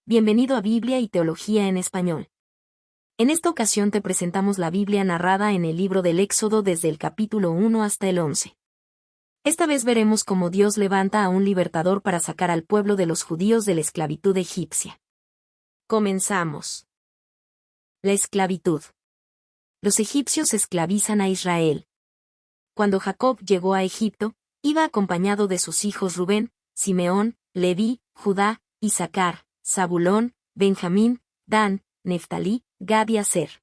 Bienvenido a Biblia y Teología en Español. En esta ocasión te presentamos la Biblia narrada en el libro del Éxodo desde el capítulo 1 hasta el 11. Esta vez veremos cómo Dios levanta a un libertador para sacar al pueblo de los judíos de la esclavitud egipcia. Comenzamos. La esclavitud. Los egipcios esclavizan a Israel. Cuando Jacob llegó a Egipto, iba acompañado de sus hijos Rubén, Simeón, Leví, Judá, Isaacar, Zabulón, Benjamín, Dan, Neftalí, Gad y Aser.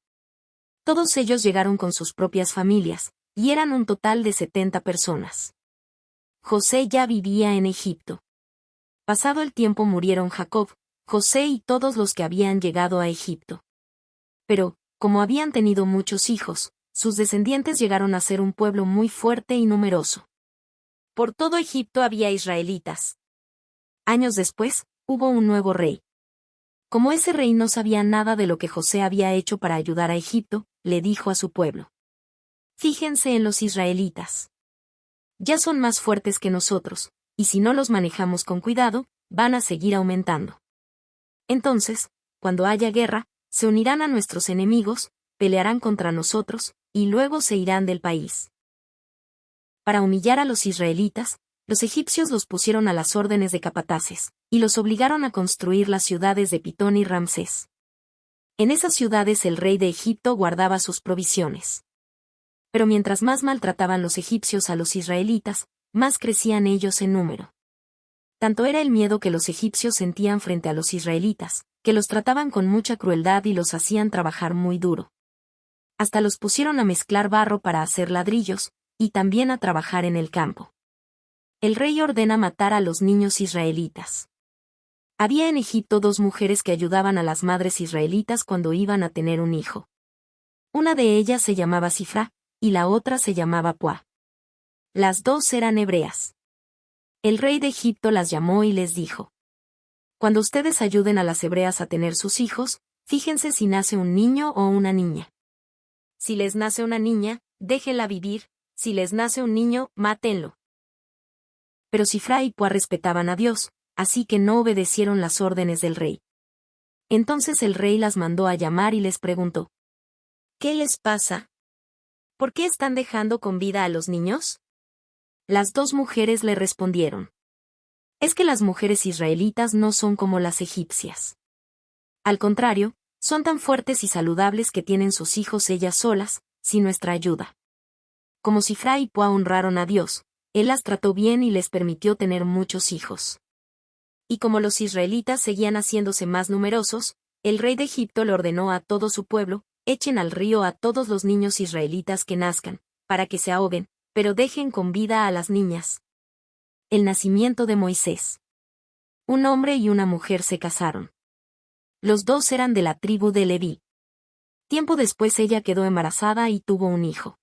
Todos ellos llegaron con sus propias familias, y eran un total de 70 personas. José ya vivía en Egipto. Pasado el tiempo murieron Jacob, José y todos los que habían llegado a Egipto. Pero, como habían tenido muchos hijos, sus descendientes llegaron a ser un pueblo muy fuerte y numeroso. Por todo Egipto había israelitas. Años después, hubo un nuevo rey. Como ese rey no sabía nada de lo que José había hecho para ayudar a Egipto, le dijo a su pueblo: Fíjense en los israelitas. Ya son más fuertes que nosotros, y si no los manejamos con cuidado, van a seguir aumentando. Entonces, cuando haya guerra, se unirán a nuestros enemigos, pelearán contra nosotros, y luego se irán del país. Para humillar a los israelitas, los egipcios los pusieron a las órdenes de capataces, y los obligaron a construir las ciudades de Pitón y Ramsés. En esas ciudades el rey de Egipto guardaba sus provisiones. Pero mientras más maltrataban los egipcios a los israelitas, más crecían ellos en número. Tanto era el miedo que los egipcios sentían frente a los israelitas, que los trataban con mucha crueldad y los hacían trabajar muy duro. Hasta los pusieron a mezclar barro para hacer ladrillos, y también a trabajar en el campo. El rey ordena matar a los niños israelitas. Había en Egipto dos mujeres que ayudaban a las madres israelitas cuando iban a tener un hijo. Una de ellas se llamaba Sifra, y la otra se llamaba Puá. Las dos eran hebreas. El rey de Egipto las llamó y les dijo: Cuando ustedes ayuden a las hebreas a tener sus hijos, fíjense si nace un niño o una niña. Si les nace una niña, déjenla vivir, si les nace un niño, mátenlo. Pero Sifra y Puá respetaban a Dios, así que no obedecieron las órdenes del rey. Entonces el rey las mandó a llamar y les preguntó: ¿Qué les pasa? ¿Por qué están dejando con vida a los niños? Las dos mujeres le respondieron: Es que las mujeres israelitas no son como las egipcias. Al contrario, son tan fuertes y saludables que tienen sus hijos ellas solas, sin nuestra ayuda. Como Sifra y Puá honraron a Dios, Él las trató bien y les permitió tener muchos hijos. Y como los israelitas seguían haciéndose más numerosos, el rey de Egipto le ordenó a todo su pueblo: echen al río a todos los niños israelitas que nazcan, para que se ahoguen, pero dejen con vida a las niñas. El nacimiento de Moisés. Un hombre y una mujer se casaron. Los dos eran de la tribu de Leví. Tiempo después ella quedó embarazada y tuvo un hijo.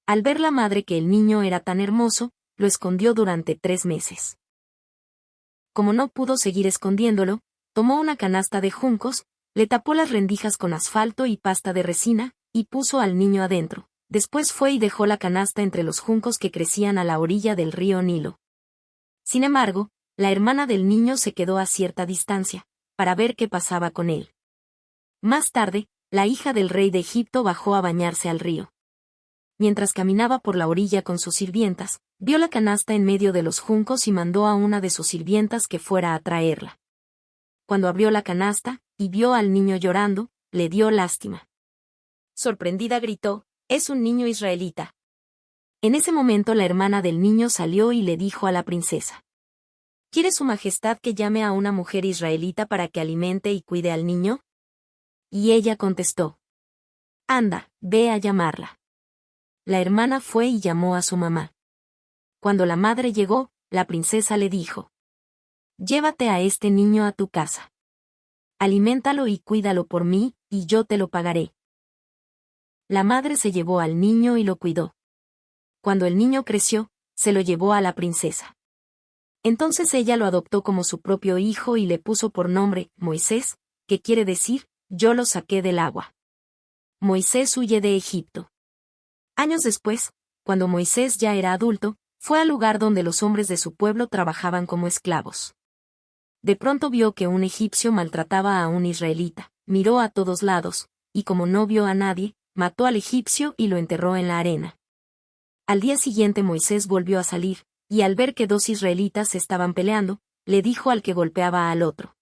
Al ver la madre que el niño era tan hermoso, lo escondió durante 3 meses. Como no pudo seguir escondiéndolo, tomó una canasta de juncos, le tapó las rendijas con asfalto y pasta de resina, y puso al niño adentro. Después fue y dejó la canasta entre los juncos que crecían a la orilla del río Nilo. Sin embargo, la hermana del niño se quedó a cierta distancia, para ver qué pasaba con él. Más tarde, la hija del rey de Egipto bajó a bañarse al río. Mientras caminaba por la orilla con sus sirvientas, vio la canasta en medio de los juncos y mandó a una de sus sirvientas que fuera a traerla. Cuando abrió la canasta, y vio al niño llorando, le dio lástima. Sorprendida gritó: «¡Es un niño israelita!». En ese momento la hermana del niño salió y le dijo a la princesa: «¿Quiere su majestad que llame a una mujer israelita para que alimente y cuide al niño?». Y ella contestó: «Anda, ve a llamarla». La hermana fue y llamó a su mamá. Cuando la madre llegó, la princesa le dijo: «Llévate a este niño a tu casa. Aliméntalo y cuídalo por mí, y yo te lo pagaré». La madre se llevó al niño y lo cuidó. Cuando el niño creció, se lo llevó a la princesa. Entonces ella lo adoptó como su propio hijo y le puso por nombre Moisés, que quiere decir: yo lo saqué del agua. Moisés huye de Egipto. Años después, cuando Moisés ya era adulto, fue al lugar donde los hombres de su pueblo trabajaban como esclavos. De pronto vio que un egipcio maltrataba a un israelita, miró a todos lados, y como no vio a nadie, mató al egipcio y lo enterró en la arena. Al día siguiente Moisés volvió a salir, y al ver que dos israelitas estaban peleando, le dijo al que golpeaba al otro: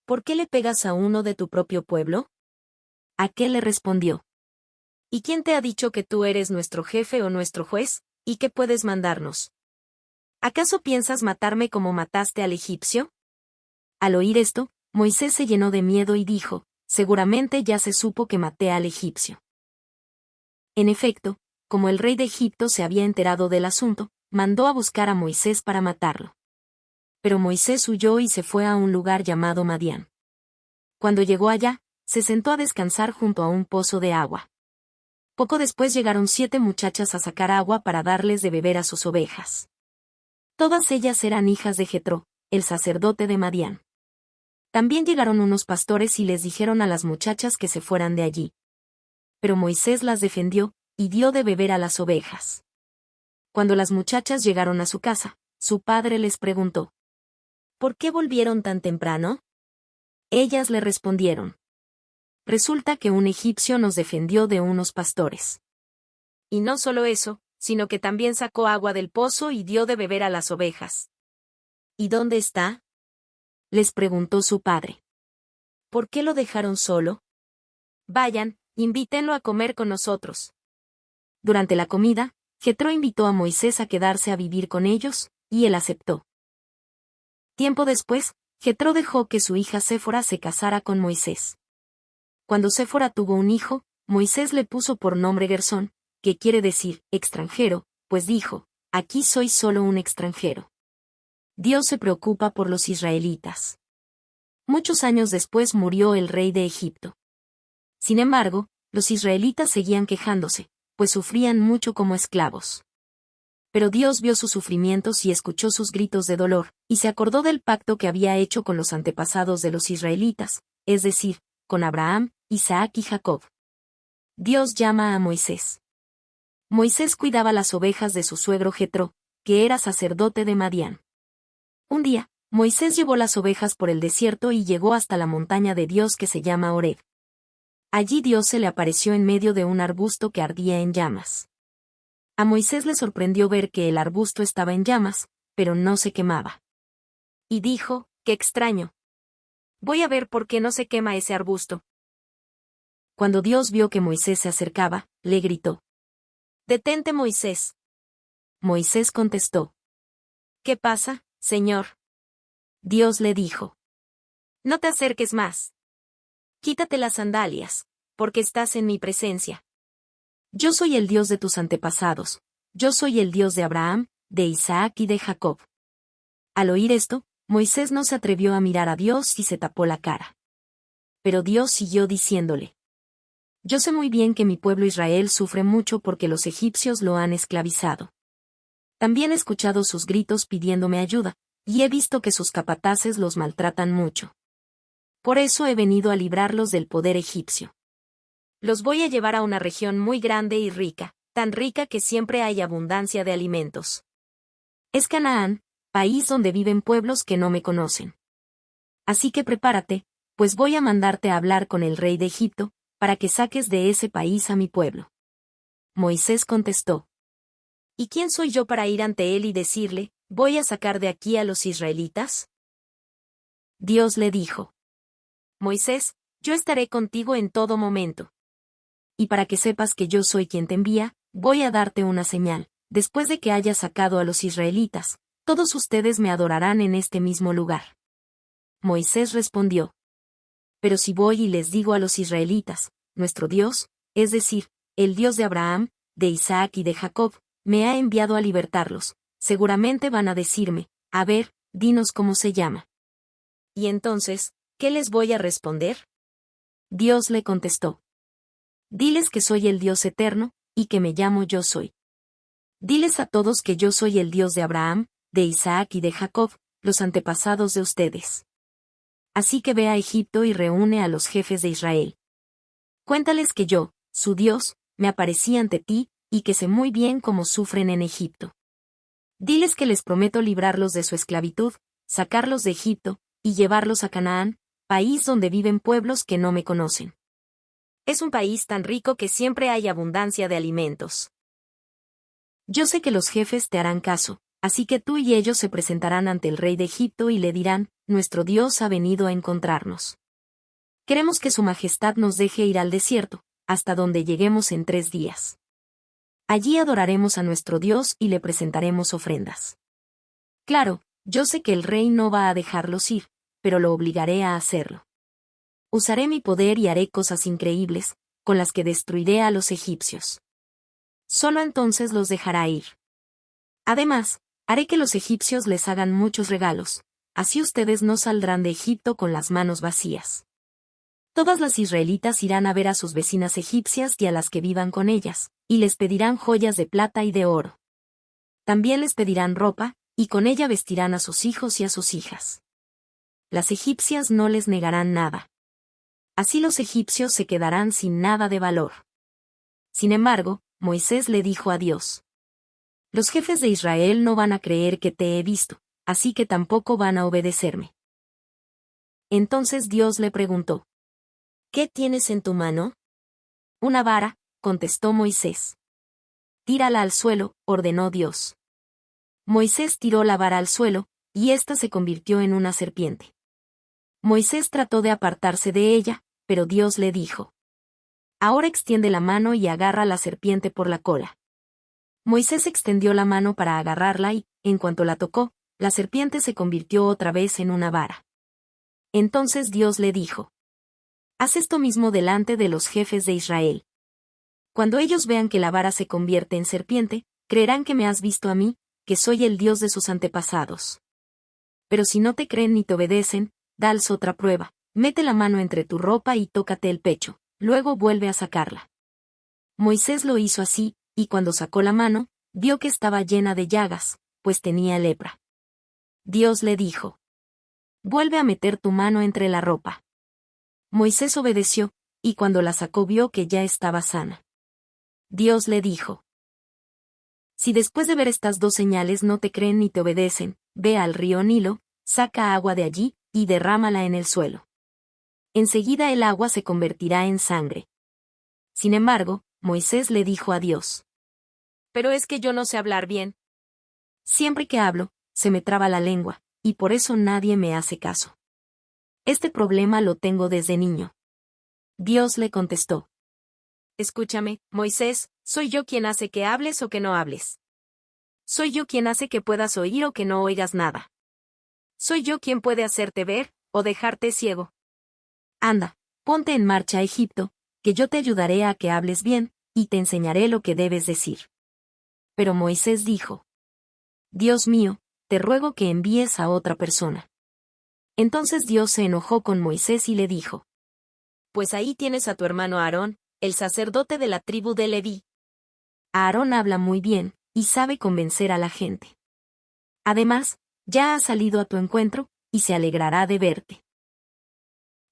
¿Por qué le pegas a uno de tu propio pueblo? Aquel le respondió: ¿Y quién te ha dicho que tú eres nuestro jefe o nuestro juez, y que puedes mandarnos? ¿Acaso piensas matarme como mataste al egipcio? Al oír esto, Moisés se llenó de miedo y dijo: Seguramente ya se supo que maté al egipcio. En efecto, como el rey de Egipto se había enterado del asunto, mandó a buscar a Moisés para matarlo. Pero Moisés huyó y se fue a un lugar llamado Madián. Cuando llegó allá, se sentó a descansar junto a un pozo de agua. Poco después llegaron 7 muchachas a sacar agua para darles de beber a sus ovejas. Todas ellas eran hijas de Jetro, el sacerdote de Madián. También llegaron unos pastores y les dijeron a las muchachas que se fueran de allí. Pero Moisés las defendió, y dio de beber a las ovejas. Cuando las muchachas llegaron a su casa, su padre les preguntó: ¿Por qué volvieron tan temprano? Ellas le respondieron: Resulta que un egipcio nos defendió de unos pastores. Y no solo eso, sino que también sacó agua del pozo y dio de beber a las ovejas. ¿Y dónde está? Les preguntó su padre. ¿Por qué lo dejaron solo? Vayan, invítenlo a comer con nosotros. Durante la comida, Jetro invitó a Moisés a quedarse a vivir con ellos, y él aceptó. Tiempo después, Jetro dejó que su hija Séfora se casara con Moisés. Cuando Séfora tuvo un hijo, Moisés le puso por nombre Gersón, que quiere decir extranjero, pues dijo: Aquí soy solo un extranjero. Dios se preocupa por los israelitas. Muchos años después murió el rey de Egipto. Sin embargo, los israelitas seguían quejándose, pues sufrían mucho como esclavos. Pero Dios vio sus sufrimientos y escuchó sus gritos de dolor, y se acordó del pacto que había hecho con los antepasados de los israelitas, es decir, con Abraham, Isaac y Jacob. Dios llama a Moisés. Moisés cuidaba las ovejas de su suegro Jetro, que era sacerdote de Madián. Un día, Moisés llevó las ovejas por el desierto y llegó hasta la montaña de Dios que se llama Horeb. Allí Dios se le apareció en medio de un arbusto que ardía en llamas. A Moisés le sorprendió ver que el arbusto estaba en llamas, pero no se quemaba. Y dijo: ¡Qué extraño! Voy a ver por qué no se quema ese arbusto. Cuando Dios vio que Moisés se acercaba, le gritó: ¡Detente, Moisés! Moisés contestó: ¿Qué pasa, Señor? Dios le dijo: No te acerques más. Quítate las sandalias, porque estás en mi presencia. Yo soy el Dios de tus antepasados, yo soy el Dios de Abraham, de Isaac y de Jacob. Al oír esto, Moisés no se atrevió a mirar a Dios y se tapó la cara. Pero Dios siguió diciéndole: Yo sé muy bien que mi pueblo Israel sufre mucho porque los egipcios lo han esclavizado. También he escuchado sus gritos pidiéndome ayuda, y he visto que sus capataces los maltratan mucho. Por eso he venido a librarlos del poder egipcio. Los voy a llevar a una región muy grande y rica, tan rica que siempre hay abundancia de alimentos. Es Canaán, país donde viven pueblos que no me conocen. Así que prepárate, pues voy a mandarte a hablar con el rey de Egipto, para que saques de ese país a mi pueblo. Moisés contestó: ¿Y quién soy yo para ir ante él y decirle: voy a sacar de aquí a los israelitas? Dios le dijo: Moisés, yo estaré contigo en todo momento. Y para que sepas que yo soy quien te envía, voy a darte una señal: después de que hayas sacado a los israelitas, todos ustedes me adorarán en este mismo lugar. Moisés respondió: Pero si voy y les digo a los israelitas: nuestro Dios, es decir, el Dios de Abraham, de Isaac y de Jacob, me ha enviado a libertarlos, seguramente van a decirme: a ver, dinos cómo se llama. Y entonces, ¿qué les voy a responder? Dios le contestó: Diles que soy el Dios eterno, y que me llamo Yo Soy. Diles a todos que yo soy el Dios de Abraham, de Isaac y de Jacob, los antepasados de ustedes. Así que ve a Egipto y reúne a los jefes de Israel. Cuéntales que yo, su Dios, me aparecí ante ti, y que sé muy bien cómo sufren en Egipto. Diles que les prometo librarlos de su esclavitud, sacarlos de Egipto, y llevarlos a Canaán, país donde viven pueblos que no me conocen. Es un país tan rico que siempre hay abundancia de alimentos. Yo sé que los jefes te harán caso, así que tú y ellos se presentarán ante el rey de Egipto y le dirán, nuestro Dios ha venido a encontrarnos. Queremos que su majestad nos deje ir al desierto, hasta donde lleguemos en 3 días. Allí adoraremos a nuestro Dios y le presentaremos ofrendas. Claro, yo sé que el rey no va a dejarlos ir, pero lo obligaré a hacerlo. Usaré mi poder y haré cosas increíbles, con las que destruiré a los egipcios. Solo entonces los dejará ir. Además, haré que los egipcios les hagan muchos regalos, así ustedes no saldrán de Egipto con las manos vacías. Todas las israelitas irán a ver a sus vecinas egipcias y a las que vivan con ellas, y les pedirán joyas de plata y de oro. También les pedirán ropa, y con ella vestirán a sus hijos y a sus hijas. Las egipcias no les negarán nada. Así los egipcios se quedarán sin nada de valor. Sin embargo, Moisés le dijo a Dios: los jefes de Israel no van a creer que te he visto, así que tampoco van a obedecerme. Entonces Dios le preguntó: ¿qué tienes en tu mano? Una vara, contestó Moisés. Tírala al suelo, ordenó Dios. Moisés tiró la vara al suelo, y ésta se convirtió en una serpiente. Moisés trató de apartarse de ella, pero Dios le dijo: ahora extiende la mano y agarra a la serpiente por la cola. Moisés extendió la mano para agarrarla y, en cuanto la tocó, la serpiente se convirtió otra vez en una vara. Entonces Dios le dijo: haz esto mismo delante de los jefes de Israel. Cuando ellos vean que la vara se convierte en serpiente, creerán que me has visto a mí, que soy el Dios de sus antepasados. Pero si no te creen ni te obedecen, dales otra prueba, mete la mano entre tu ropa y tócate el pecho, luego vuelve a sacarla. Moisés lo hizo así, y cuando sacó la mano, vio que estaba llena de llagas, pues tenía lepra. Dios le dijo: vuelve a meter tu mano entre la ropa. Moisés obedeció, y cuando la sacó vio que ya estaba sana. Dios le dijo: si después de ver estas 2 señales no te creen ni te obedecen, ve al río Nilo, saca agua de allí, y derrámala en el suelo. Enseguida el agua se convertirá en sangre. Sin embargo, Moisés le dijo a Dios: pero es que yo no sé hablar bien. Siempre que hablo, se me traba la lengua, y por eso nadie me hace caso. Este problema lo tengo desde niño. Dios le contestó: escúchame, Moisés, soy yo quien hace que hables o que no hables. Soy yo quien hace que puedas oír o que no oigas nada. Soy yo quien puede hacerte ver, o dejarte ciego. Anda, ponte en marcha a Egipto, que yo te ayudaré a que hables bien, y te enseñaré lo que debes decir. Pero Moisés dijo: Dios mío, te ruego que envíes a otra persona. Entonces Dios se enojó con Moisés y le dijo: pues ahí tienes a tu hermano Aarón, el sacerdote de la tribu de Leví. Aarón habla muy bien, y sabe convencer a la gente. Además, ya ha salido a tu encuentro, y se alegrará de verte.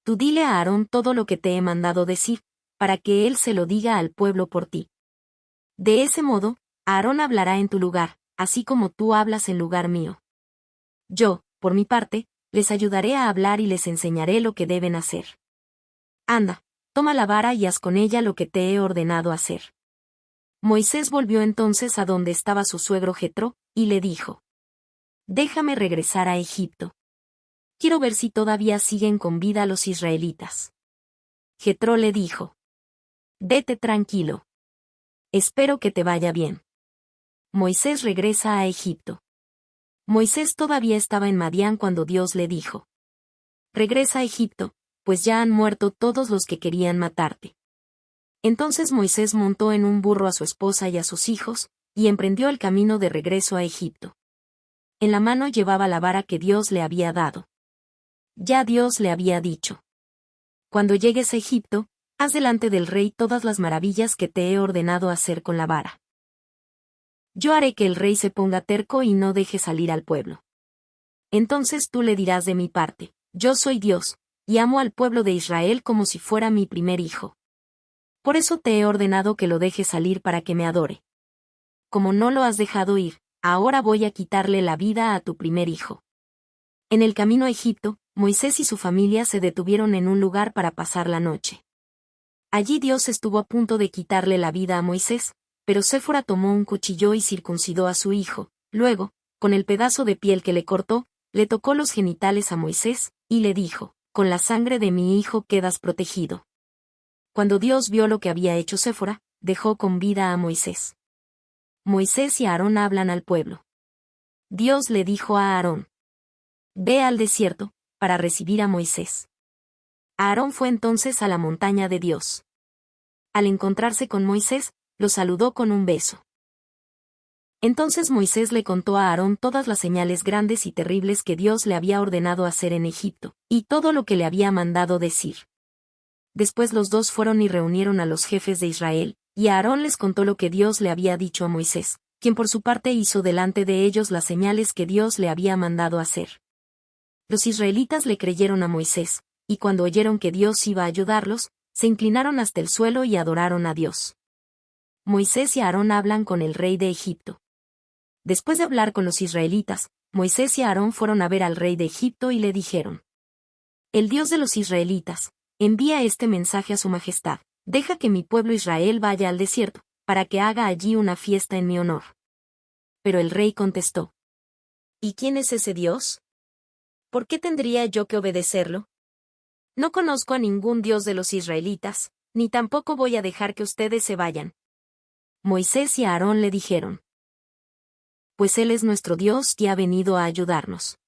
Tú dile a Aarón todo lo que te he mandado decir, para que él se lo diga al pueblo por ti. De ese modo, Aarón hablará en tu lugar, así como tú hablas en lugar mío. Yo, por mi parte, les ayudaré a hablar y les enseñaré lo que deben hacer. Anda, toma la vara y haz con ella lo que te he ordenado hacer. Moisés volvió entonces a donde estaba su suegro Jetro, y le dijo: déjame regresar a Egipto. Quiero ver si todavía siguen con vida los israelitas. Jetro le dijo: vete tranquilo. Espero que te vaya bien. Moisés regresa a Egipto. Moisés todavía estaba en Madián cuando Dios le dijo: regresa a Egipto, pues ya han muerto todos los que querían matarte. Entonces Moisés montó en un burro a su esposa y a sus hijos, y emprendió el camino de regreso a Egipto. En la mano llevaba la vara que Dios le había dado. Ya Dios le había dicho: cuando llegues a Egipto, haz delante del rey todas las maravillas que te he ordenado hacer con la vara. Yo haré que el rey se ponga terco y no deje salir al pueblo. Entonces tú le dirás de mi parte: yo soy Dios, y amo al pueblo de Israel como si fuera mi primer hijo. Por eso te he ordenado que lo dejes salir para que me adore. Como no lo has dejado ir, ahora voy a quitarle la vida a tu primer hijo. En el camino a Egipto, Moisés y su familia se detuvieron en un lugar para pasar la noche. Allí Dios estuvo a punto de quitarle la vida a Moisés, pero Séfora tomó un cuchillo y circuncidó a su hijo. Luego, con el pedazo de piel que le cortó, le tocó los genitales a Moisés, y le dijo: con la sangre de mi hijo quedas protegido. Cuando Dios vio lo que había hecho Séfora, dejó con vida a Moisés. Moisés y Aarón hablan al pueblo. Dios le dijo a Aarón: ve al desierto, para recibir a Moisés. Aarón fue entonces a la montaña de Dios. Al encontrarse con Moisés, lo saludó con un beso. Entonces Moisés le contó a Aarón todas las señales grandes y terribles que Dios le había ordenado hacer en Egipto, y todo lo que le había mandado decir. Después los dos fueron y reunieron a los jefes de Israel, y Aarón les contó lo que Dios le había dicho a Moisés, quien por su parte hizo delante de ellos las señales que Dios le había mandado hacer. Los israelitas le creyeron a Moisés, y cuando oyeron que Dios iba a ayudarlos, se inclinaron hasta el suelo y adoraron a Dios. Moisés y Aarón hablan con el rey de Egipto. Después de hablar con los israelitas, Moisés y Aarón fueron a ver al rey de Egipto y le dijeron: el Dios de los israelitas, envía este mensaje a su majestad: deja que mi pueblo Israel vaya al desierto, para que haga allí una fiesta en mi honor. Pero el rey contestó: ¿y quién es ese Dios? ¿Por qué tendría yo que obedecerlo? No conozco a ningún Dios de los israelitas, ni tampoco voy a dejar que ustedes se vayan. Moisés y Aarón le dijeron: pues Él es nuestro Dios y ha venido a ayudarnos.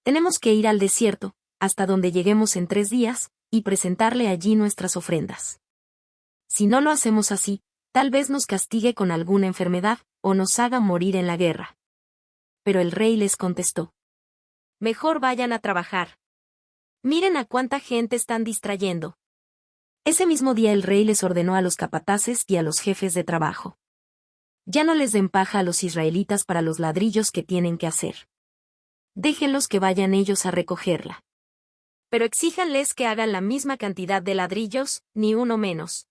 Tenemos que ir al desierto, hasta donde lleguemos en 3 días, y presentarle allí nuestras ofrendas. Si no lo hacemos así, tal vez nos castigue con alguna enfermedad, o nos haga morir en la guerra. Pero el rey les contestó: mejor vayan a trabajar. Miren a cuánta gente están distrayendo. Ese mismo día el rey les ordenó a los capataces y a los jefes de trabajo: ya no les den paja a los israelitas para los ladrillos que tienen que hacer. Déjenlos que vayan ellos a recogerla. Pero exíjanles que hagan la misma cantidad de ladrillos, ni uno menos.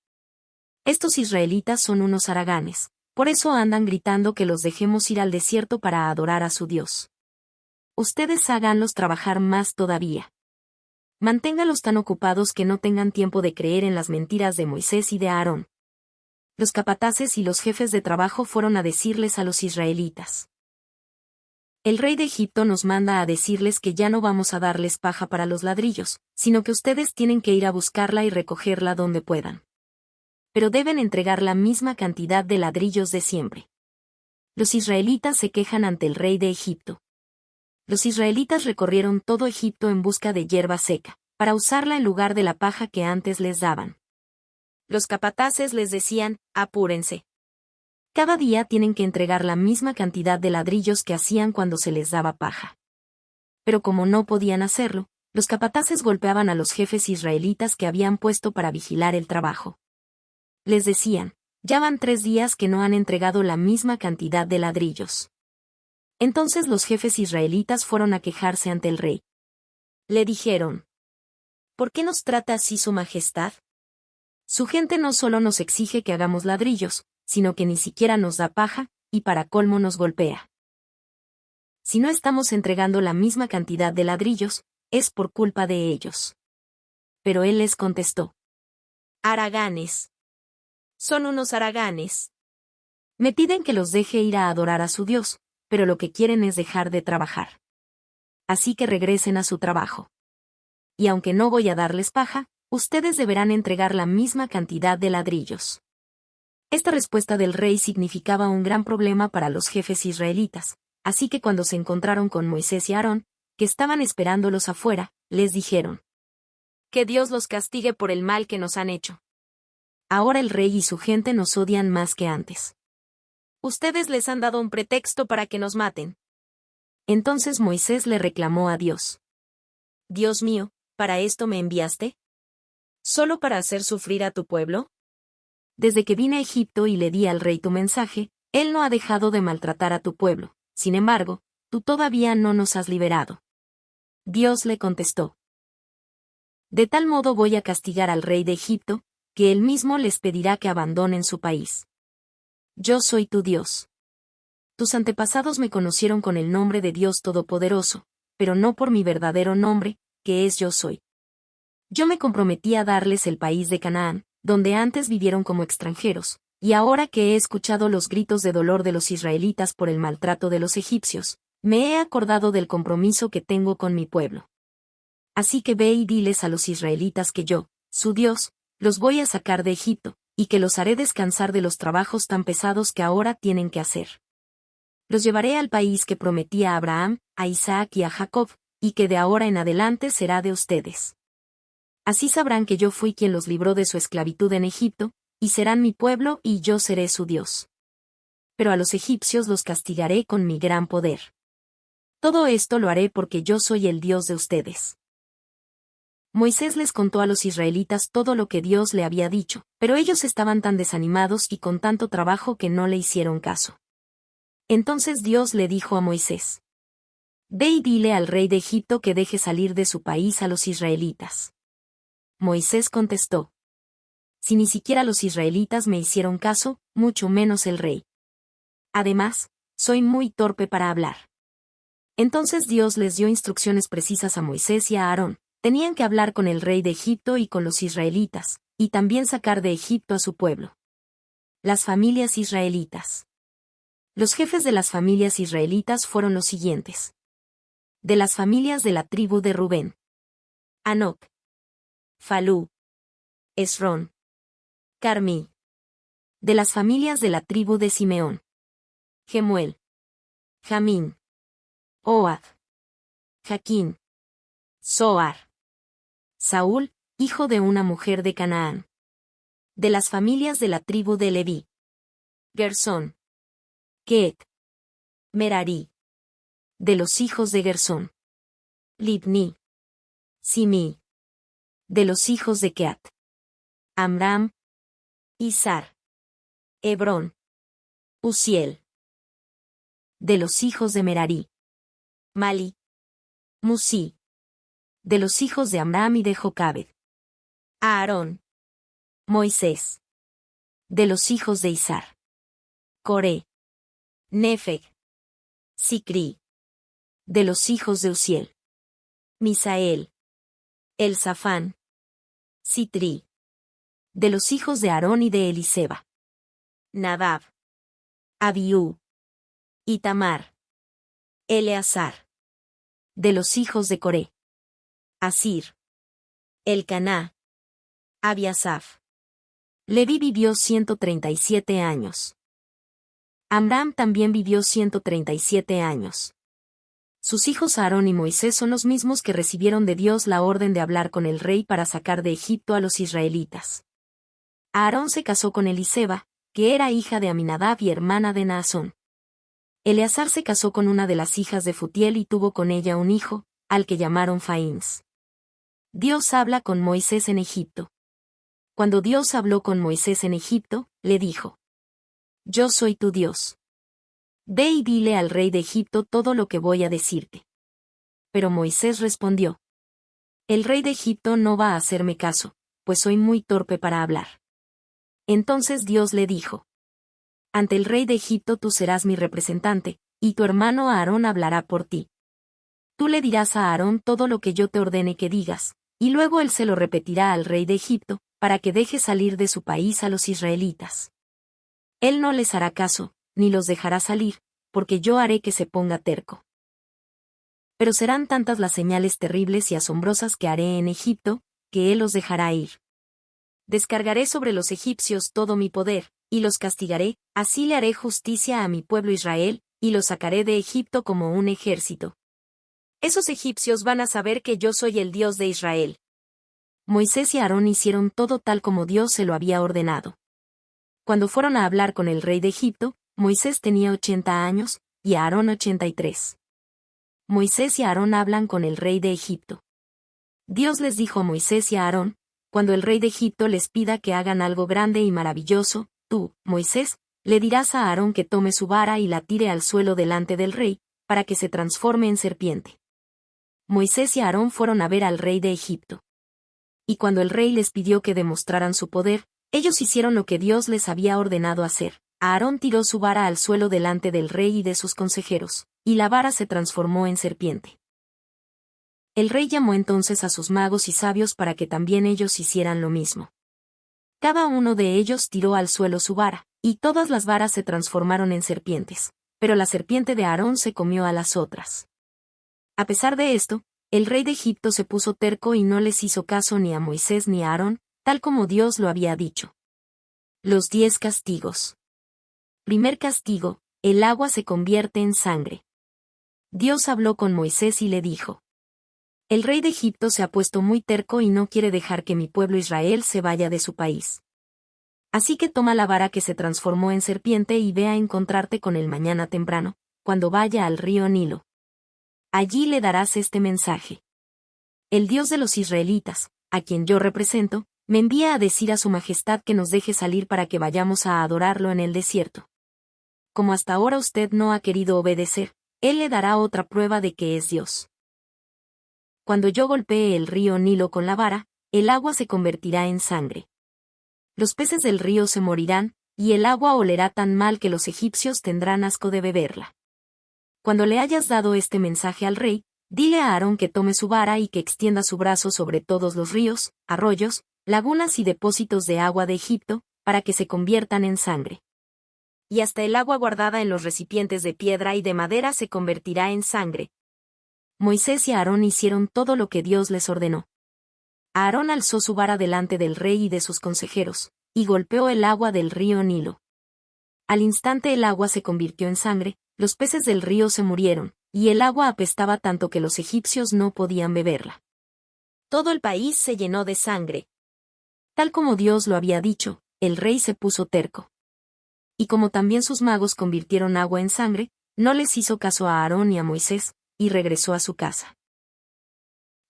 Estos israelitas son unos haraganes, por eso andan gritando que los dejemos ir al desierto para adorar a su Dios. Ustedes háganlos trabajar más todavía. Manténgalos tan ocupados que no tengan tiempo de creer en las mentiras de Moisés y de Aarón. Los capataces y los jefes de trabajo fueron a decirles a los israelitas: el rey de Egipto nos manda a decirles que ya no vamos a darles paja para los ladrillos, sino que ustedes tienen que ir a buscarla y recogerla donde puedan. Pero deben entregar la misma cantidad de ladrillos de siempre. Los israelitas se quejan ante el rey de Egipto. Los israelitas recorrieron todo Egipto en busca de hierba seca, para usarla en lugar de la paja que antes les daban. Los capataces les decían: apúrense. Cada día tienen que entregar la misma cantidad de ladrillos que hacían cuando se les daba paja. Pero como no podían hacerlo, los capataces golpeaban a los jefes israelitas que habían puesto para vigilar el trabajo. Les decían: ya van 3 días que no han entregado la misma cantidad de ladrillos. Entonces los jefes israelitas fueron a quejarse ante el rey. Le dijeron: ¿por qué nos trata así su majestad? Su gente no solo nos exige que hagamos ladrillos, sino que ni siquiera nos da paja, y para colmo nos golpea. Si no estamos entregando la misma cantidad de ladrillos, es por culpa de ellos. Pero él les contestó: haraganes. Son unos haraganes. Me piden que los deje ir a adorar a su Dios, pero lo que quieren es dejar de trabajar. Así que regresen a su trabajo. Y aunque no voy a darles paja, ustedes deberán entregar la misma cantidad de ladrillos. Esta respuesta del rey significaba un gran problema para los jefes israelitas, así que cuando se encontraron con Moisés y Aarón, que estaban esperándolos afuera, les dijeron: que Dios los castigue por el mal que nos han hecho. Ahora el rey y su gente nos odian más que antes. Ustedes les han dado un pretexto para que nos maten. Entonces Moisés le reclamó a Dios: Dios mío, ¿para esto me enviaste? ¿Solo para hacer sufrir a tu pueblo? Desde que vine a Egipto y le di al rey tu mensaje, él no ha dejado de maltratar a tu pueblo, sin embargo, tú todavía no nos has liberado. Dios le contestó: de tal modo voy a castigar al rey de Egipto, que él mismo les pedirá que abandonen su país. Yo soy tu Dios. Tus antepasados me conocieron con el nombre de Dios Todopoderoso, pero no por mi verdadero nombre, que es Yo Soy. Yo me comprometí a darles el país de Canaán, donde antes vivieron como extranjeros, y ahora que he escuchado los gritos de dolor de los israelitas por el maltrato de los egipcios, me he acordado del compromiso que tengo con mi pueblo. Así que ve y diles a los israelitas que yo, su Dios, los voy a sacar de Egipto, y que los haré descansar de los trabajos tan pesados que ahora tienen que hacer. Los llevaré al país que prometí a Abraham, a Isaac y a Jacob, y que de ahora en adelante será de ustedes. Así sabrán que yo fui quien los libró de su esclavitud en Egipto, y serán mi pueblo y yo seré su Dios. Pero a los egipcios los castigaré con mi gran poder. Todo esto lo haré porque yo soy el Dios de ustedes. Moisés les contó a los israelitas todo lo que Dios le había dicho, pero ellos estaban tan desanimados y con tanto trabajo que no le hicieron caso. Entonces Dios le dijo a Moisés: Ve y dile al rey de Egipto que deje salir de su país a los israelitas. Moisés contestó: Si ni siquiera los israelitas me hicieron caso, mucho menos el rey. Además, soy muy torpe para hablar. Entonces Dios les dio instrucciones precisas a Moisés y a Aarón. Tenían que hablar con el rey de Egipto y con los israelitas, y también sacar de Egipto a su pueblo. Las familias israelitas. Los jefes de las familias israelitas fueron los siguientes. De las familias de la tribu de Rubén: Anoc, Falú, Esrón, Carmí. De las familias de la tribu de Simeón: Gemuel, Jamín, Ohad, Jaquín, Zoar. Saúl, hijo de una mujer de Canaán. De las familias de la tribu de Leví: Gersón, Quehet, Merari. De los hijos de Gersón: Libni, Simí. De los hijos de Quehat: Amram, Izar, Hebrón, Uziel. De los hijos de Merari: Mali, Musí. De los hijos de Amram y de Jocabed: Aarón, Moisés. De los hijos de Izar: Coré, Nefeg, Sicri. De los hijos de Uziel: Misael, Elzafán, Sitri. De los hijos de Aarón y de Eliseba: Nadab, Abiú, Itamar, Eleazar. De los hijos de Coré: Asir, Elcaná, Abiasaf. Leví vivió 137 años. Amram también vivió 137 años. Sus hijos Aarón y Moisés son los mismos que recibieron de Dios la orden de hablar con el rey para sacar de Egipto a los israelitas. Aarón se casó con Eliseba, que era hija de Aminadab y hermana de Naasón. Eleazar se casó con una de las hijas de Futiel y tuvo con ella un hijo, al que llamaron Faíns. Dios habla con Moisés en Egipto. Cuando Dios habló con Moisés en Egipto, le dijo: Yo soy tu Dios. Ve y dile al rey de Egipto todo lo que voy a decirte. Pero Moisés respondió: El rey de Egipto no va a hacerme caso, pues soy muy torpe para hablar. Entonces Dios le dijo: Ante el rey de Egipto tú serás mi representante, y tu hermano Aarón hablará por ti. Tú le dirás a Aarón todo lo que yo te ordene que digas, y luego él se lo repetirá al rey de Egipto, para que deje salir de su país a los israelitas. Él no les hará caso, ni los dejará salir, porque yo haré que se ponga terco. Pero serán tantas las señales terribles y asombrosas que haré en Egipto, que él los dejará ir. Descargaré sobre los egipcios todo mi poder, y los castigaré, así le haré justicia a mi pueblo Israel, y los sacaré de Egipto como un ejército. Esos egipcios van a saber que yo soy el Dios de Israel. Moisés y Aarón hicieron todo tal como Dios se lo había ordenado. Cuando fueron a hablar con el rey de Egipto, Moisés tenía 80 años, y Aarón 83. Moisés y Aarón hablan con el rey de Egipto. Dios les dijo a Moisés y a Aarón: Cuando el rey de Egipto les pida que hagan algo grande y maravilloso, tú, Moisés, le dirás a Aarón que tome su vara y la tire al suelo delante del rey, para que se transforme en serpiente. Moisés y Aarón fueron a ver al rey de Egipto. Y cuando el rey les pidió que demostraran su poder, ellos hicieron lo que Dios les había ordenado hacer. Aarón tiró su vara al suelo delante del rey y de sus consejeros, y la vara se transformó en serpiente. El rey llamó entonces a sus magos y sabios para que también ellos hicieran lo mismo. Cada uno de ellos tiró al suelo su vara, y todas las varas se transformaron en serpientes, pero la serpiente de Aarón se comió a las otras. A pesar de esto, el rey de Egipto se puso terco y no les hizo caso ni a Moisés ni a Aarón, tal como Dios lo había dicho. Los 10 castigos. Primer castigo, el agua se convierte en sangre. Dios habló con Moisés y le dijo: El rey de Egipto se ha puesto muy terco y no quiere dejar que mi pueblo Israel se vaya de su país. Así que toma la vara que se transformó en serpiente y ve a encontrarte con él mañana temprano, cuando vaya al río Nilo. Allí le darás este mensaje. El Dios de los israelitas, a quien yo represento, me envía a decir a su majestad que nos deje salir para que vayamos a adorarlo en el desierto. Como hasta ahora usted no ha querido obedecer, él le dará otra prueba de que es Dios. Cuando yo golpee el río Nilo con la vara, el agua se convertirá en sangre. Los peces del río se morirán, y el agua olerá tan mal que los egipcios tendrán asco de beberla. Cuando le hayas dado este mensaje al rey, dile a Aarón que tome su vara y que extienda su brazo sobre todos los ríos, arroyos, lagunas y depósitos de agua de Egipto, para que se conviertan en sangre. Y hasta el agua guardada en los recipientes de piedra y de madera se convertirá en sangre. Moisés y Aarón hicieron todo lo que Dios les ordenó. Aarón alzó su vara delante del rey y de sus consejeros, y golpeó el agua del río Nilo. Al instante el agua se convirtió en sangre, los peces del río se murieron, y el agua apestaba tanto que los egipcios no podían beberla. Todo el país se llenó de sangre. Tal como Dios lo había dicho, el rey se puso terco. Y como también sus magos convirtieron agua en sangre, no les hizo caso a Aarón y a Moisés, y regresó a su casa.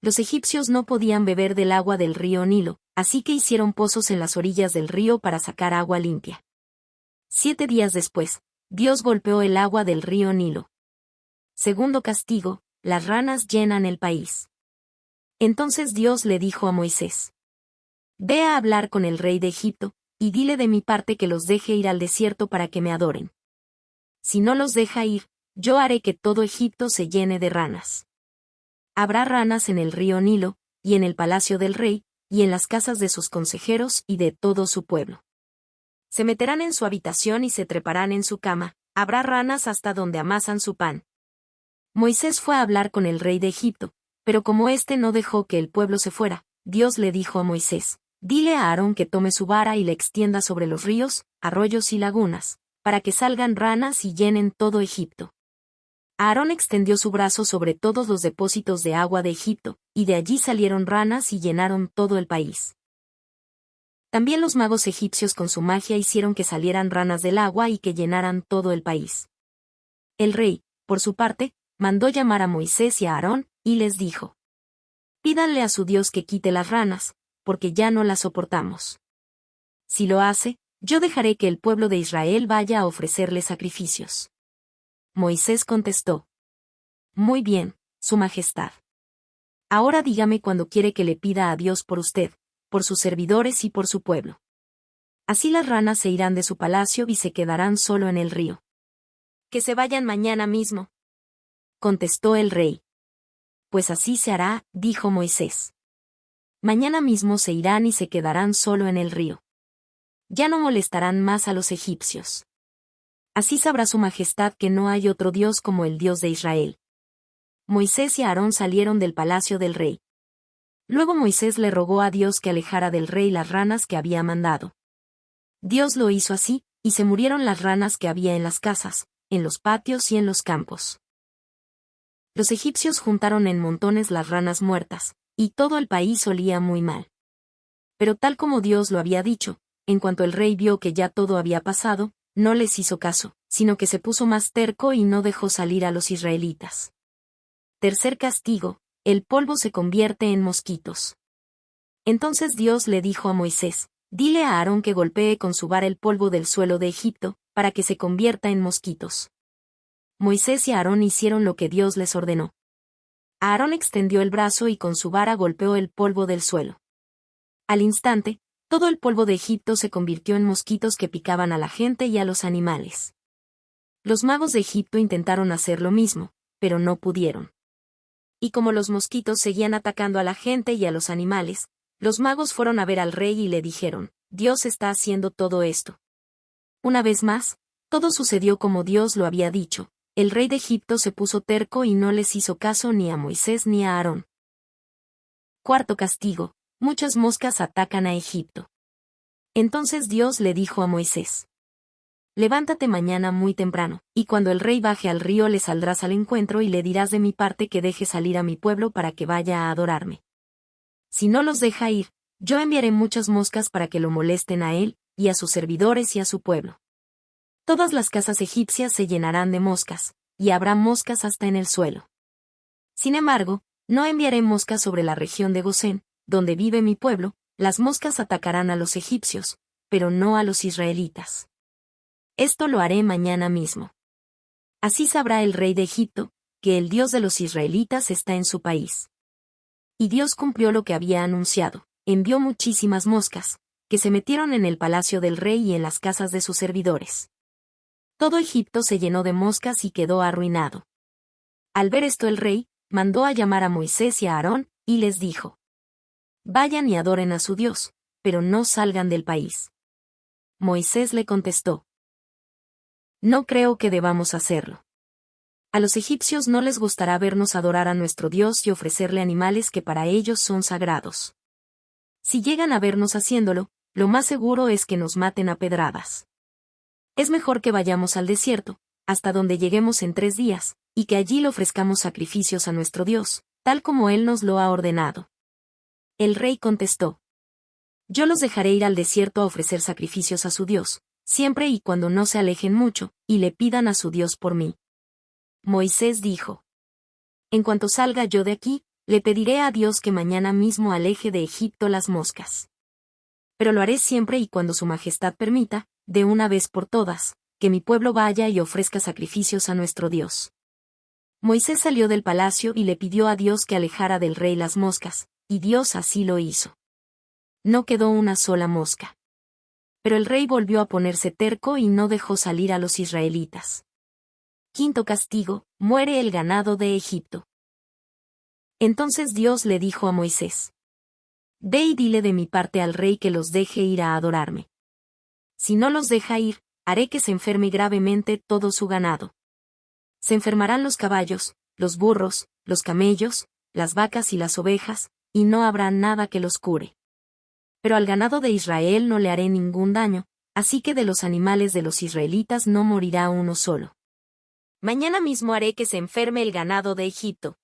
Los egipcios no podían beber del agua del río Nilo, así que hicieron pozos en las orillas del río para sacar agua limpia. 7 días después, Dios golpeó el agua del río Nilo. Segundo castigo, las ranas llenan el país. Entonces Dios le dijo a Moisés: Ve a hablar con el rey de Egipto, y dile de mi parte que los deje ir al desierto para que me adoren. Si no los deja ir, yo haré que todo Egipto se llene de ranas. Habrá ranas en el río Nilo, y en el palacio del rey, y en las casas de sus consejeros y de todo su pueblo. Se meterán en su habitación y se treparán en su cama, habrá ranas hasta donde amasan su pan. Moisés fue a hablar con el rey de Egipto, pero como éste no dejó que el pueblo se fuera, Dios le dijo a Moisés: Dile a Aarón que tome su vara y la extienda sobre los ríos, arroyos y lagunas, para que salgan ranas y llenen todo Egipto. Aarón extendió su brazo sobre todos los depósitos de agua de Egipto, y de allí salieron ranas y llenaron todo el país. También los magos egipcios con su magia hicieron que salieran ranas del agua y que llenaran todo el país. El rey, por su parte, mandó llamar a Moisés y a Aarón, y les dijo: Pídanle a su Dios que quite las ranas, porque ya no las soportamos. Si lo hace, yo dejaré que el pueblo de Israel vaya a ofrecerle sacrificios. Moisés contestó: Muy bien, Su Majestad. Ahora dígame cuándo quiere que le pida a Dios por usted, por sus servidores y por su pueblo. Así las ranas se irán de su palacio y se quedarán solo en el río. Que se vayan mañana mismo, contestó el rey. Pues así se hará, dijo Moisés. Mañana mismo se irán y se quedarán solo en el río. Ya no molestarán más a los egipcios. Así sabrá Su Majestad que no hay otro Dios como el Dios de Israel. Moisés y Aarón salieron del palacio del rey. Luego Moisés le rogó a Dios que alejara del rey las ranas que había mandado. Dios lo hizo así, y se murieron las ranas que había en las casas, en los patios y en los campos. Los egipcios juntaron en montones las ranas muertas, y todo el país olía muy mal. Pero tal como Dios lo había dicho, en cuanto el rey vio que ya todo había pasado, no les hizo caso, sino que se puso más terco y no dejó salir a los israelitas. Tercer castigo, el polvo se convierte en mosquitos. Entonces Dios le dijo a Moisés: Dile a Aarón que golpee con su vara el polvo del suelo de Egipto, para que se convierta en mosquitos. Moisés y Aarón hicieron lo que Dios les ordenó. Aarón extendió el brazo y con su vara golpeó el polvo del suelo. Al instante, todo el polvo de Egipto se convirtió en mosquitos que picaban a la gente y a los animales. Los magos de Egipto intentaron hacer lo mismo, pero no pudieron. Y como los mosquitos seguían atacando a la gente y a los animales, los magos fueron a ver al rey y le dijeron, Dios está haciendo todo esto. Una vez más, todo sucedió como Dios lo había dicho. El rey de Egipto se puso terco y no les hizo caso ni a Moisés ni a Aarón. Cuarto castigo, muchas moscas atacan a Egipto. Entonces Dios le dijo a Moisés, levántate mañana muy temprano, y cuando el rey baje al río le saldrás al encuentro y le dirás de mi parte que deje salir a mi pueblo para que vaya a adorarme. Si no los deja ir, yo enviaré muchas moscas para que lo molesten a él, y a sus servidores y a su pueblo. Todas las casas egipcias se llenarán de moscas, y habrá moscas hasta en el suelo. Sin embargo, no enviaré moscas sobre la región de Gosén, donde vive mi pueblo, las moscas atacarán a los egipcios, pero no a los israelitas. Esto lo haré mañana mismo. Así sabrá el rey de Egipto, que el Dios de los israelitas está en su país. Y Dios cumplió lo que había anunciado, envió muchísimas moscas, que se metieron en el palacio del rey y en las casas de sus servidores. Todo Egipto se llenó de moscas y quedó arruinado. Al ver esto el rey, mandó a llamar a Moisés y a Aarón, y les dijo: vayan y adoren a su Dios, pero no salgan del país. Moisés le contestó: no creo que debamos hacerlo. A los egipcios no les gustará vernos adorar a nuestro Dios y ofrecerle animales que para ellos son sagrados. Si llegan a vernos haciéndolo, lo más seguro es que nos maten a pedradas. Es mejor que vayamos al desierto, hasta donde lleguemos en 3 días, y que allí le ofrezcamos sacrificios a nuestro Dios, tal como Él nos lo ha ordenado. El rey contestó: yo los dejaré ir al desierto a ofrecer sacrificios a su Dios, siempre y cuando no se alejen mucho, y le pidan a su Dios por mí. Moisés dijo: en cuanto salga yo de aquí, le pediré a Dios que mañana mismo aleje de Egipto las moscas. Pero lo haré siempre y cuando su majestad permita, de una vez por todas, que mi pueblo vaya y ofrezca sacrificios a nuestro Dios. Moisés salió del palacio y le pidió a Dios que alejara del rey las moscas, y Dios así lo hizo. No quedó una sola mosca. Pero el rey volvió a ponerse terco y no dejó salir a los israelitas. Quinto castigo: muere el ganado de Egipto. Entonces Dios le dijo a Moisés: ve y dile de mi parte al rey que los deje ir a adorarme. Si no los deja ir, haré que se enferme gravemente todo su ganado. Se enfermarán los caballos, los burros, los camellos, las vacas y las ovejas, y no habrá nada que los cure. Pero al ganado de Israel no le haré ningún daño, así que de los animales de los israelitas no morirá uno solo. Mañana mismo haré que se enferme el ganado de Egipto.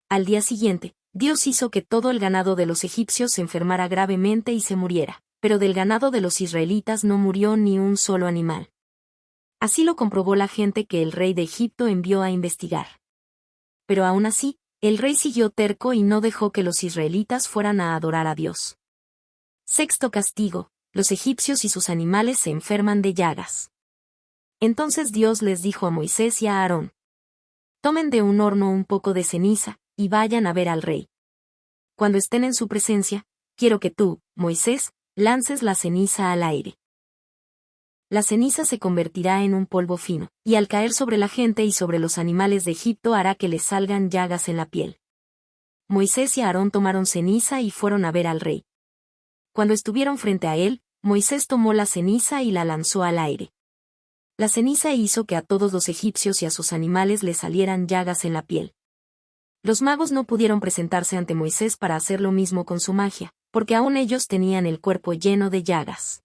Al día siguiente, Dios hizo que todo el ganado de los egipcios se enfermara gravemente y se muriera, pero del ganado de los israelitas no murió ni un solo animal. Así lo comprobó la gente que el rey de Egipto envió a investigar. Pero aún así, el rey siguió terco y no dejó que los israelitas fueran a adorar a Dios. Sexto castigo: los egipcios y sus animales se enferman de llagas. Entonces Dios les dijo a Moisés y a Aarón: tomen de un horno un poco de ceniza, y vayan a ver al rey. Cuando estén en su presencia, quiero que tú, Moisés, lances la ceniza al aire. La ceniza se convertirá en un polvo fino, y al caer sobre la gente y sobre los animales de Egipto hará que les salgan llagas en la piel. Moisés y Aarón tomaron ceniza y fueron a ver al rey. Cuando estuvieron frente a él, Moisés tomó la ceniza y la lanzó al aire. La ceniza hizo que a todos los egipcios y a sus animales les salieran llagas en la piel. Los magos no pudieron presentarse ante Moisés para hacer lo mismo con su magia, porque aún ellos tenían el cuerpo lleno de llagas.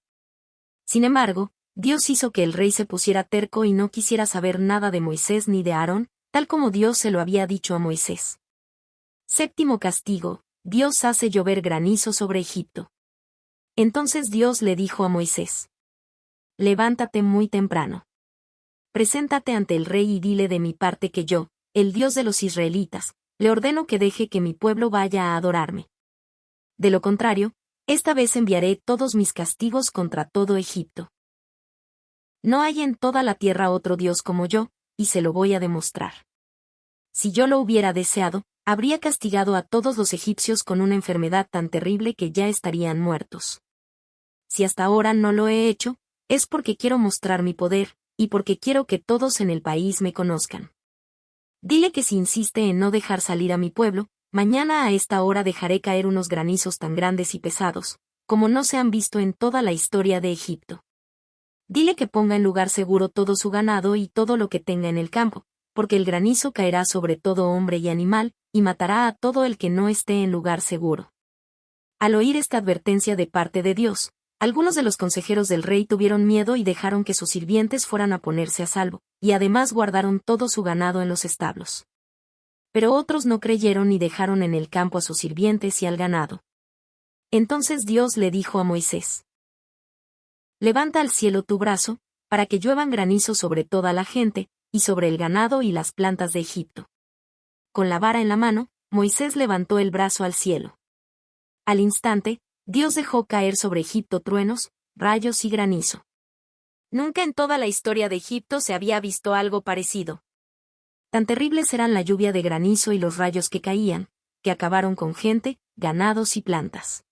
Sin embargo, Dios hizo que el rey se pusiera terco y no quisiera saber nada de Moisés ni de Aarón, tal como Dios se lo había dicho a Moisés. Séptimo castigo: Dios hace llover granizo sobre Egipto. Entonces Dios le dijo a Moisés: levántate muy temprano. Preséntate ante el rey y dile de mi parte que yo, el Dios de los israelitas, le ordeno que deje que mi pueblo vaya a adorarme. De lo contrario, esta vez enviaré todos mis castigos contra todo Egipto. No hay en toda la tierra otro Dios como yo, y se lo voy a demostrar. Si yo lo hubiera deseado, habría castigado a todos los egipcios con una enfermedad tan terrible que ya estarían muertos. Si hasta ahora no lo he hecho, es porque quiero mostrar mi poder, y porque quiero que todos en el país me conozcan. Dile que si insiste en no dejar salir a mi pueblo, mañana a esta hora dejaré caer unos granizos tan grandes y pesados, como no se han visto en toda la historia de Egipto. Dile que ponga en lugar seguro todo su ganado y todo lo que tenga en el campo, porque el granizo caerá sobre todo hombre y animal, y matará a todo el que no esté en lugar seguro. Al oír esta advertencia de parte de Dios, algunos de los consejeros del rey tuvieron miedo y dejaron que sus sirvientes fueran a ponerse a salvo, y además guardaron todo su ganado en los establos. Pero otros no creyeron y dejaron en el campo a sus sirvientes y al ganado. Entonces Dios le dijo a Moisés: Levanta al cielo tu brazo, para que lluevan granizo sobre toda la gente, y sobre el ganado y las plantas de Egipto. Con la vara en la mano, Moisés levantó el brazo al cielo. Al instante, Dios dejó caer sobre Egipto truenos, rayos y granizo. Nunca en toda la historia de Egipto se había visto algo parecido. Tan terribles eran la lluvia de granizo y los rayos que caían, que acabaron con gente, ganados y plantas.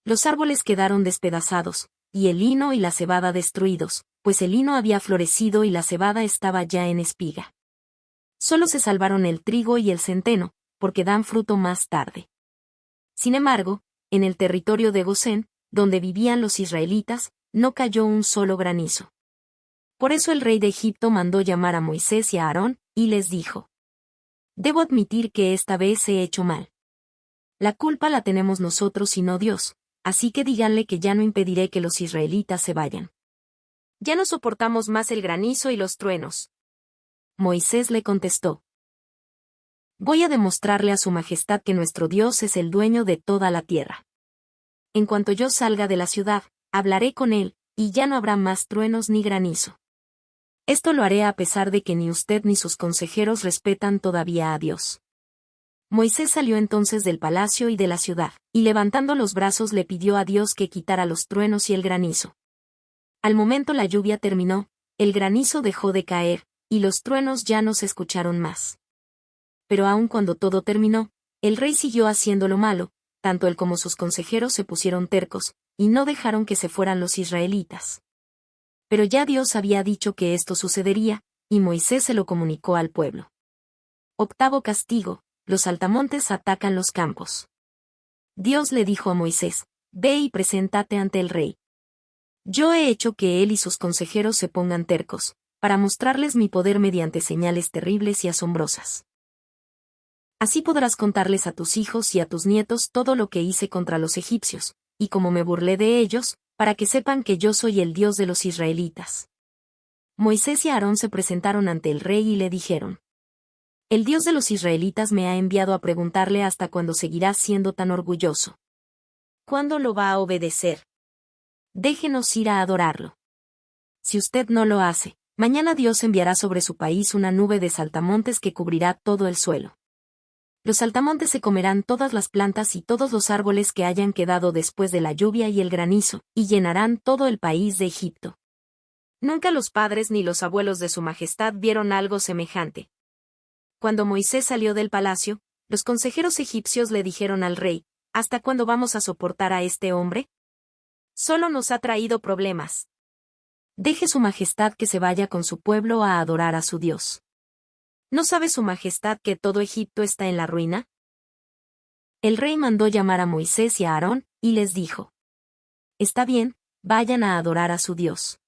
Los árboles quedaron despedazados, y el lino y la cebada destruidos, pues el lino había florecido y la cebada estaba ya en espiga. Solo se salvaron el trigo y el centeno, porque dan fruto más tarde. Sin embargo, en el territorio de Gosén, donde vivían los israelitas, no cayó un solo granizo. Por eso el rey de Egipto mandó llamar a Moisés y a Aarón, y les dijo: Debo admitir que esta vez he hecho mal. La culpa la tenemos nosotros y no Dios, así que díganle que ya no impediré que los israelitas se vayan. Ya no soportamos más el granizo y los truenos. Moisés le contestó: Voy a demostrarle a su majestad que nuestro Dios es el dueño de toda la tierra. En cuanto yo salga de la ciudad, hablaré con él, y ya no habrá más truenos ni granizo. Esto lo haré a pesar de que ni usted ni sus consejeros respetan todavía a Dios. Moisés salió entonces del palacio y de la ciudad, y levantando los brazos le pidió a Dios que quitara los truenos y el granizo. Al momento la lluvia terminó, el granizo dejó de caer, y los truenos ya no se escucharon más. Pero aun cuando todo terminó, el rey siguió haciendo lo malo, tanto él como sus consejeros se pusieron tercos, y no dejaron que se fueran los israelitas. Pero ya Dios había dicho que esto sucedería, y Moisés se lo comunicó al pueblo. Octavo castigo: los saltamontes atacan los campos. Dios le dijo a Moisés: Ve y preséntate ante el rey. Yo he hecho que él y sus consejeros se pongan tercos, para mostrarles mi poder mediante señales terribles y asombrosas. Así podrás contarles a tus hijos y a tus nietos todo lo que hice contra los egipcios, y cómo me burlé de ellos, para que sepan que yo soy el Dios de los israelitas. Moisés y Aarón se presentaron ante el rey y le dijeron: El Dios de los israelitas me ha enviado a preguntarle hasta cuándo seguirá siendo tan orgulloso. ¿Cuándo lo va a obedecer? Déjenos ir a adorarlo. Si usted no lo hace, mañana Dios enviará sobre su país una nube de saltamontes que cubrirá todo el suelo. Los saltamontes se comerán todas las plantas y todos los árboles que hayan quedado después de la lluvia y el granizo, y llenarán todo el país de Egipto. Nunca los padres ni los abuelos de su majestad vieron algo semejante. Cuando Moisés salió del palacio, los consejeros egipcios le dijeron al rey: ¿Hasta cuándo vamos a soportar a este hombre? Solo nos ha traído problemas. Deje su majestad que se vaya con su pueblo a adorar a su Dios. ¿No sabe su majestad que todo Egipto está en la ruina? El rey mandó llamar a Moisés y a Aarón, y les dijo: Está bien, vayan a adorar a su Dios.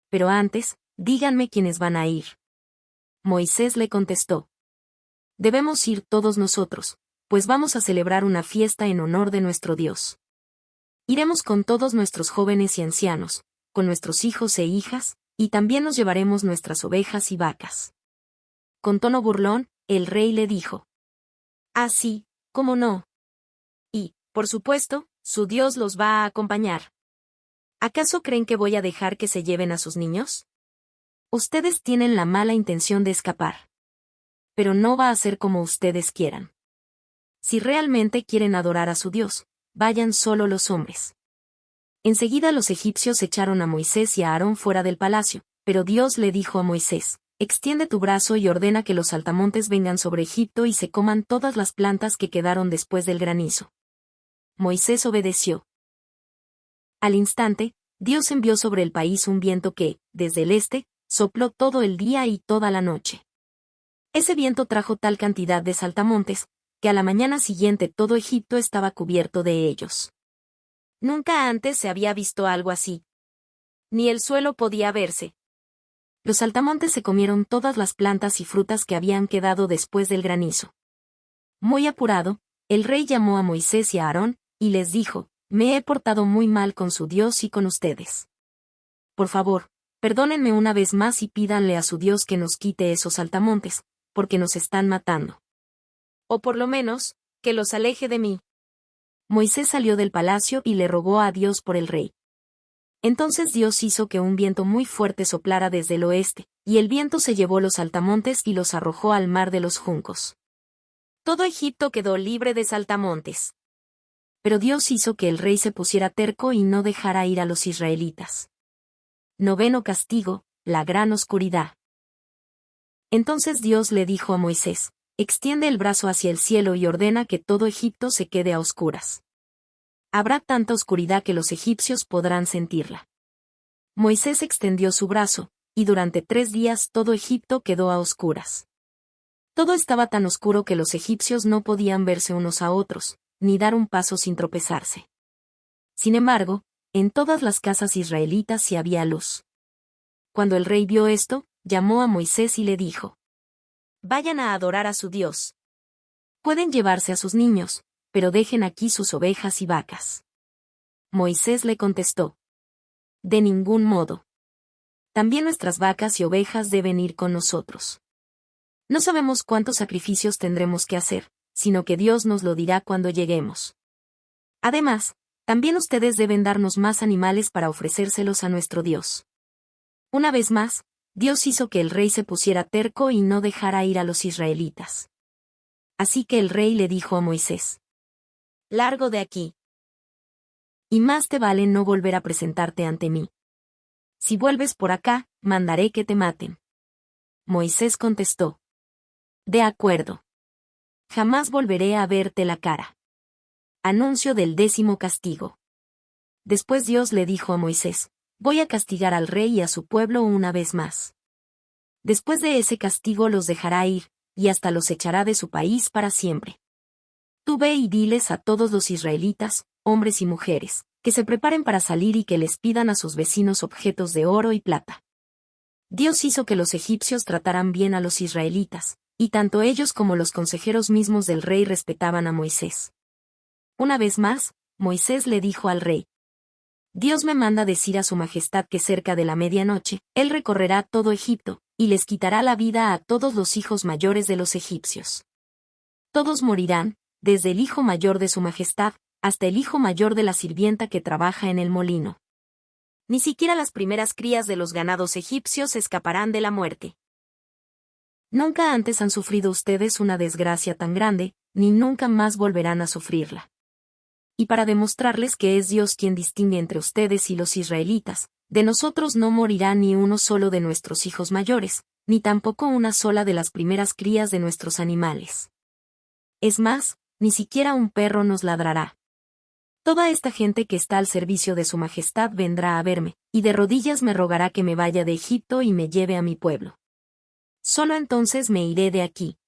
Pero antes, díganme quiénes van a ir. Moisés le contestó: Debemos ir todos nosotros, pues vamos a celebrar una fiesta en honor de nuestro Dios. Iremos con todos nuestros jóvenes y ancianos, con nuestros hijos e hijas, y también nos llevaremos nuestras ovejas y vacas. Con tono burlón, el rey le dijo: Ah, sí, ¿cómo no? Y, por supuesto, su Dios los va a acompañar. ¿Acaso creen que voy a dejar que se lleven a sus niños? Ustedes tienen la mala intención de escapar. Pero no va a ser como ustedes quieran. Si realmente quieren adorar a su Dios, vayan solo los hombres. Enseguida los egipcios echaron a Moisés y a Aarón fuera del palacio, pero Dios le dijo a Moisés: Extiende tu brazo y ordena que los saltamontes vengan sobre Egipto y se coman todas las plantas que quedaron después del granizo. Moisés obedeció. Al instante, Dios envió sobre el país un viento que, desde el este, sopló todo el día y toda la noche. Ese viento trajo tal cantidad de saltamontes, que a la mañana siguiente todo Egipto estaba cubierto de ellos. Nunca antes se había visto algo así. Ni el suelo podía verse. Los saltamontes se comieron todas las plantas y frutas que habían quedado después del granizo. Muy apurado, el rey llamó a Moisés y a Aarón, y les dijo: me he portado muy mal con su Dios y con ustedes. Por favor, perdónenme una vez más y pídanle a su Dios que nos quite esos saltamontes, porque nos están matando. O por lo menos, que los aleje de mí. Moisés salió del palacio y le rogó a Dios por el rey. Entonces Dios hizo que un viento muy fuerte soplara desde el oeste, y el viento se llevó los saltamontes y los arrojó al mar de los juncos. Todo Egipto quedó libre de saltamontes. Pero Dios hizo que el rey se pusiera terco y no dejara ir a los israelitas. Noveno castigo, la gran oscuridad. Entonces Dios le dijo a Moisés: extiende el brazo hacia el cielo y ordena que todo Egipto se quede a oscuras. Habrá tanta oscuridad que los egipcios podrán sentirla. Moisés extendió su brazo, y durante 3 días todo Egipto quedó a oscuras. Todo estaba tan oscuro que los egipcios no podían verse unos a otros, ni dar un paso sin tropezarse. Sin embargo, en todas las casas israelitas sí había luz. Cuando el rey vio esto, llamó a Moisés y le dijo: vayan a adorar a su Dios. Pueden llevarse a sus niños, pero dejen aquí sus ovejas y vacas. Moisés le contestó: de ningún modo. También nuestras vacas y ovejas deben ir con nosotros. No sabemos cuántos sacrificios tendremos que hacer, sino que Dios nos lo dirá cuando lleguemos. Además, también ustedes deben darnos más animales para ofrecérselos a nuestro Dios. Una vez más, Dios hizo que el rey se pusiera terco y no dejara ir a los israelitas. Así que el rey le dijo a Moisés: largo de aquí. Y más te vale no volver a presentarte ante mí. Si vuelves por acá, mandaré que te maten. Moisés contestó: de acuerdo. Jamás volveré a verte la cara. Anuncio del 10º castigo. Después Dios le dijo a Moisés: voy a castigar al rey y a su pueblo una vez más. Después de ese castigo los dejará ir, y hasta los echará de su país para siempre. Tú ve y diles a todos los israelitas, hombres y mujeres, que se preparen para salir y que les pidan a sus vecinos objetos de oro y plata. Dios hizo que los egipcios trataran bien a los israelitas, y tanto ellos como los consejeros mismos del rey respetaban a Moisés. Una vez más, Moisés le dijo al rey: Dios me manda decir a su majestad que cerca de la medianoche, él recorrerá todo Egipto, y les quitará la vida a todos los hijos mayores de los egipcios. Todos morirán, desde el hijo mayor de su majestad, hasta el hijo mayor de la sirvienta que trabaja en el molino. Ni siquiera las primeras crías de los ganados egipcios escaparán de la muerte. Nunca antes han sufrido ustedes una desgracia tan grande, ni nunca más volverán a sufrirla. Y para demostrarles que es Dios quien distingue entre ustedes y los israelitas, de nosotros no morirá ni uno solo de nuestros hijos mayores, ni tampoco una sola de las primeras crías de nuestros animales. Es más, ni siquiera un perro nos ladrará. Toda esta gente que está al servicio de su majestad vendrá a verme, y de rodillas me rogará que me vaya de Egipto y me lleve a mi pueblo. Solo entonces me iré de aquí.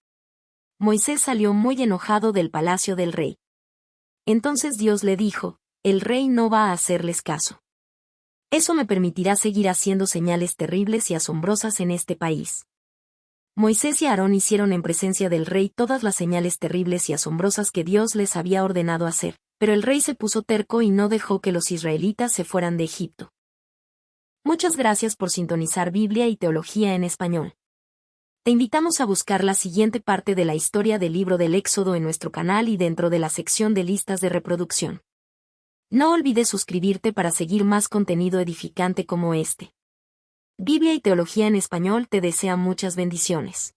Moisés salió muy enojado del palacio del rey. Entonces Dios le dijo: el rey no va a hacerles caso. Eso me permitirá seguir haciendo señales terribles y asombrosas en este país. Moisés y Aarón hicieron en presencia del rey todas las señales terribles y asombrosas que Dios les había ordenado hacer, pero el rey se puso terco y no dejó que los israelitas se fueran de Egipto. Muchas gracias por sintonizar Biblia y Teología en Español. Te invitamos a buscar la siguiente parte de la historia del libro del Éxodo en nuestro canal y dentro de la sección de listas de reproducción. No olvides suscribirte para seguir más contenido edificante como este. Biblia y Teología en Español te desea muchas bendiciones.